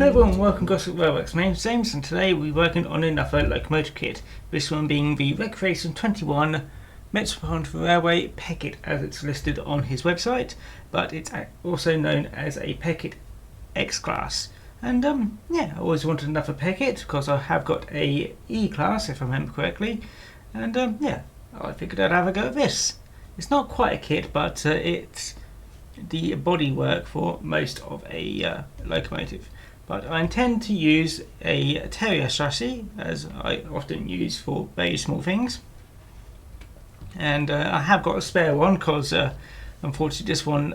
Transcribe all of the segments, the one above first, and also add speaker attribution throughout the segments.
Speaker 1: Hello everyone, welcome to Gosport Railworks. My name is James and today we're working on another locomotive kit. This one being the Recreation21 Metropolitan Railway Peckett as it's listed on his website, but it's also known as a Peckett X Class. And I always wanted another Peckett because I have got a E Class if I remember correctly, and I figured I'd have a go at this. It's not quite a kit, but it's the body work for most of a locomotive. But I intend to use a Terrier chassis, as I often use for very small things. And I have got a spare one because unfortunately this one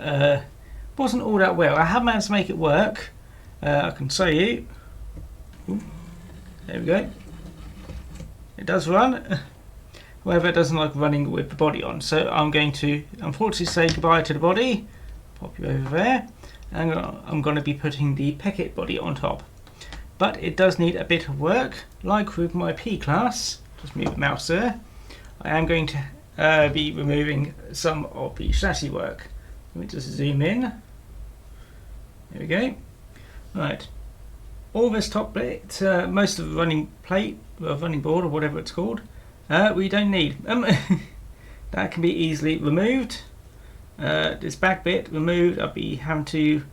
Speaker 1: wasn't all that well. I have managed to make it work. I can show you. Ooh, there we go. It does run. However, it doesn't like running with the body on. So I'm going to unfortunately say goodbye to the body. Pop you over there. And I'm going to be putting the Peckett body on top. But it does need a bit of work, like with my P class. Just move the mouse there. I am going to be removing some of the chassis work. Let me just zoom in. There we go. Right. All this top bit, most of the running plate, or running board, or whatever it's called, we don't need. That can be easily removed. This back bit removed. I'll be having to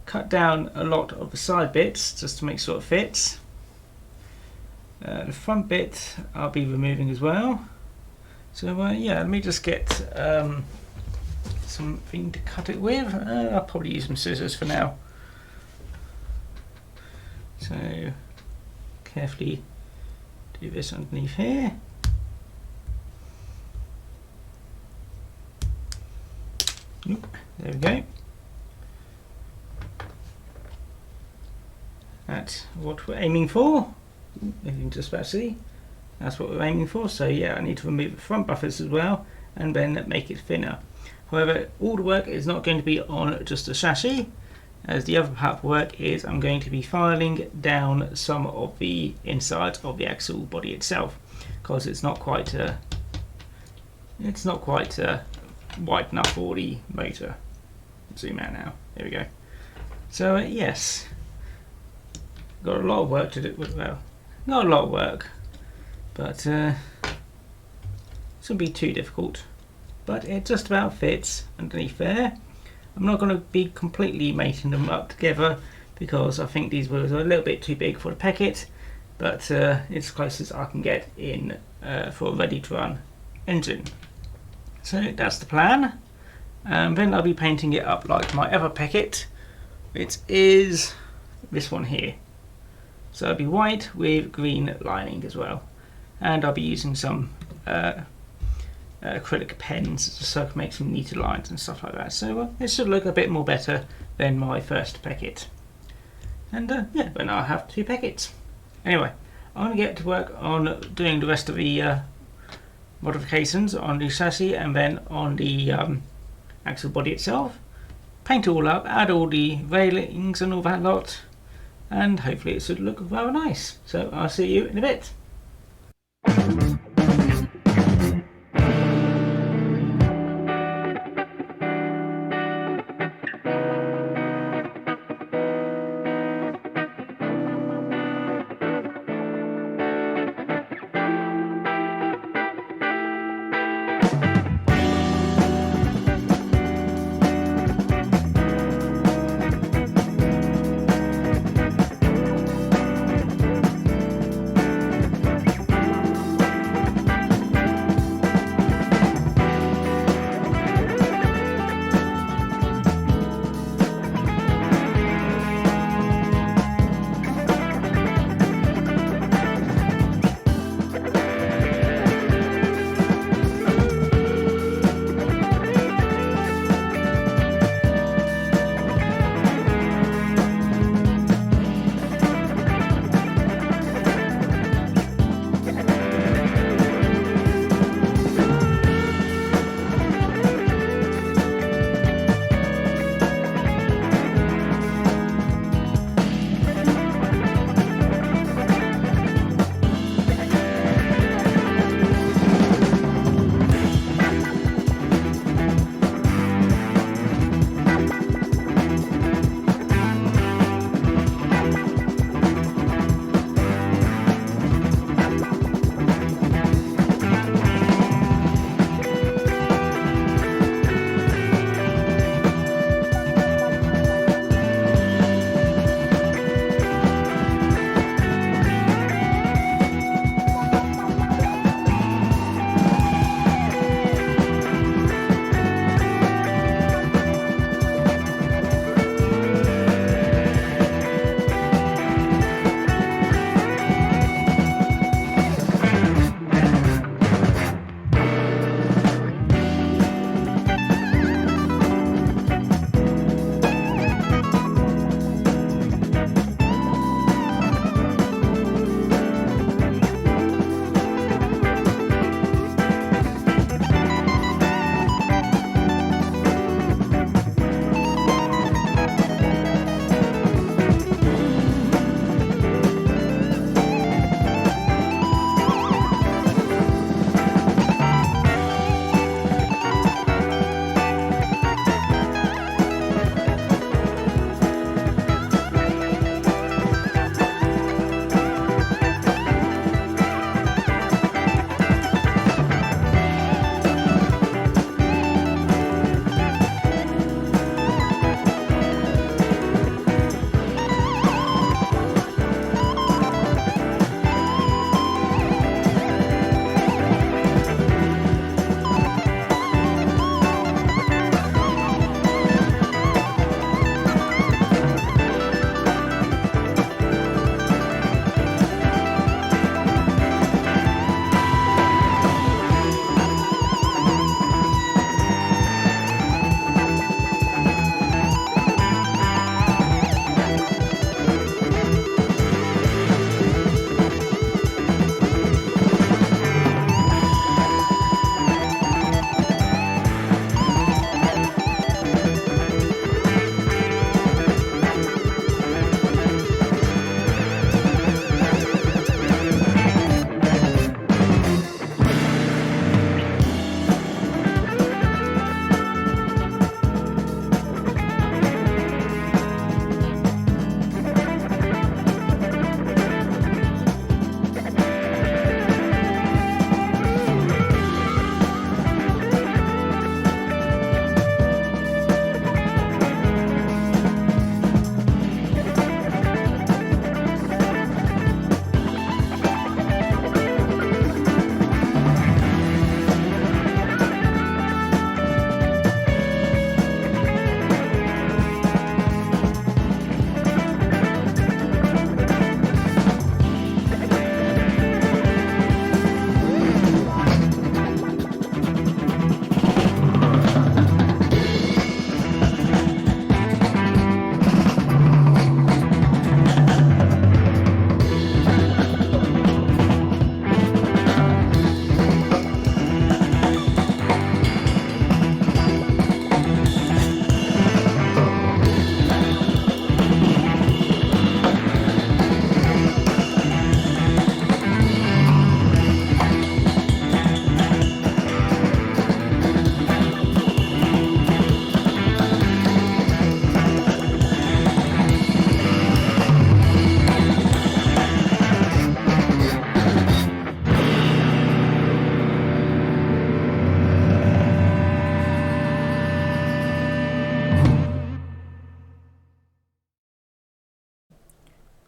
Speaker 1: cut down a lot of the side bits just to make sure it fits. The front bit I'll be removing as well. So let me just get something to cut it with. I'll probably use some scissors for now. So carefully do this underneath here. There we go. That's what we're aiming for. If you can just about see, that's what we're aiming for. So yeah, I need to remove the front buffers as well and then make it thinner. However, all the work is not going to be on just the chassis, as the other part of the work is I'm going to be filing down some of the insides of the axle body itself, because it's not quite wide enough for the motor. Zoom out now. There we go. So yes, got a lot of work to do. Well, not a lot of work, but it shouldn't be too difficult. But it just about fits underneath there. I'm not going to be completely mating them up together because I think these wheels are a little bit too big for the Peckett, but it's as close as I can get in for a ready to run engine. So that's the plan, and then I'll be painting it up like my other Peckett. It is this one here, so it'll be white with green lining as well, and I'll be using some acrylic pens so I can make some neater lines and stuff like that. So it should look a bit more better than my first Peckett, and then I'll have two Pecketts. Anyway, I'm going to get to work on doing the rest of the modifications on the chassis and then on the axle body itself. Paint it all up, add all the railings and all that lot, and hopefully it should look rather nice. So I'll see you in a bit.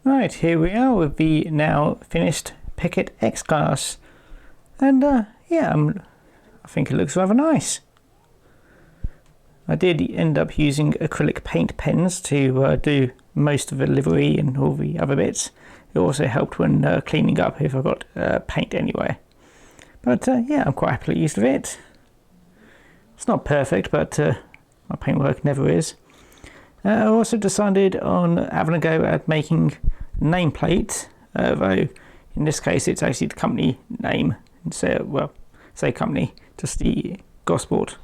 Speaker 1: Right, here we are with the now finished Peckett X Class, and yeah, I think it looks rather nice. I did end up using acrylic paint pens to do most of the livery and all the other bits. It also helped when cleaning up if I got paint anywhere. But yeah, I'm quite happily used with it. It's not perfect, but my paintwork never is. I also decided on having a go at making nameplate, though in this case it's actually the company name instead. Well, say company, just the Gosport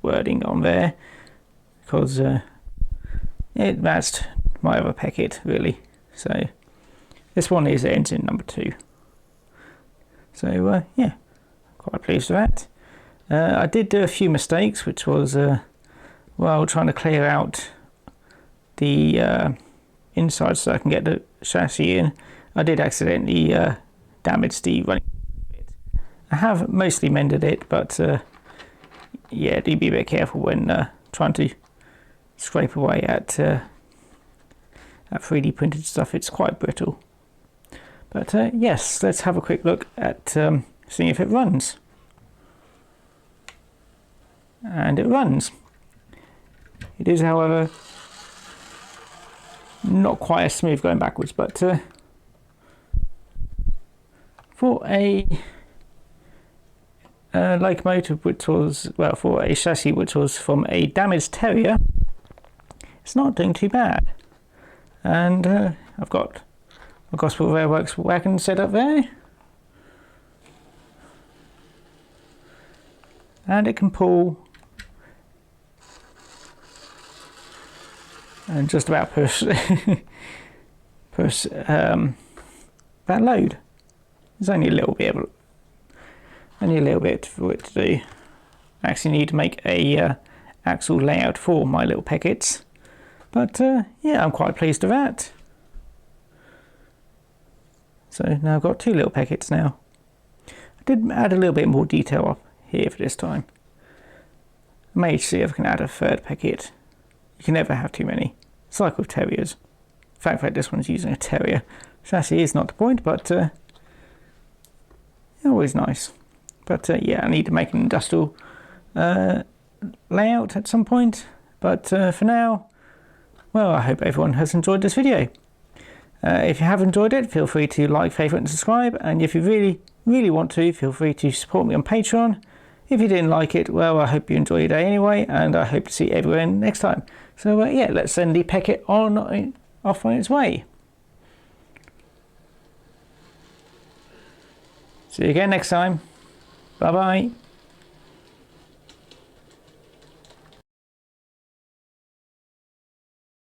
Speaker 1: wording on there, because it matched my other Peckett really. So this one is engine number 2. So yeah, quite pleased with that. I did do a few mistakes, which was well, trying to clear out the inside so I can get the chassis in. I did accidentally damage the running bit. I have mostly mended it, but yeah, do be a bit careful when trying to scrape away at 3D printed stuff. It's quite brittle. But yes, let's have a quick look at seeing if it runs. And it runs. It is, however, not quite as smooth going backwards, but for a locomotive which was, well, for a chassis which was from a damaged Terrier, it's not doing too bad. And I've got my Gosport Railworks wagon set up there, and it can pull and just about push push that load. There's only a little bit for it to do. I actually need to make a axle layout for my little Pecketts, but yeah, I'm quite pleased with that. So now I've got 2 little Pecketts now. I did add a little bit more detail up here for this time. I may see if I can add a 3rd Peckett. You can never have too many. It's like with Terriers. In fact, this one's using a Terrier. Chassis is not the point, but always nice. But yeah, I need to make an industrial layout at some point. But for now, well, I hope everyone has enjoyed this video. If you have enjoyed it, feel free to like, favourite and subscribe. And if you really want to, feel free to support me on Patreon. If you didn't like it, well, I hope you enjoy your day anyway, and I hope to see everyone next time. So yeah, let's send the Peckett off on its way. See you again next time. Bye bye.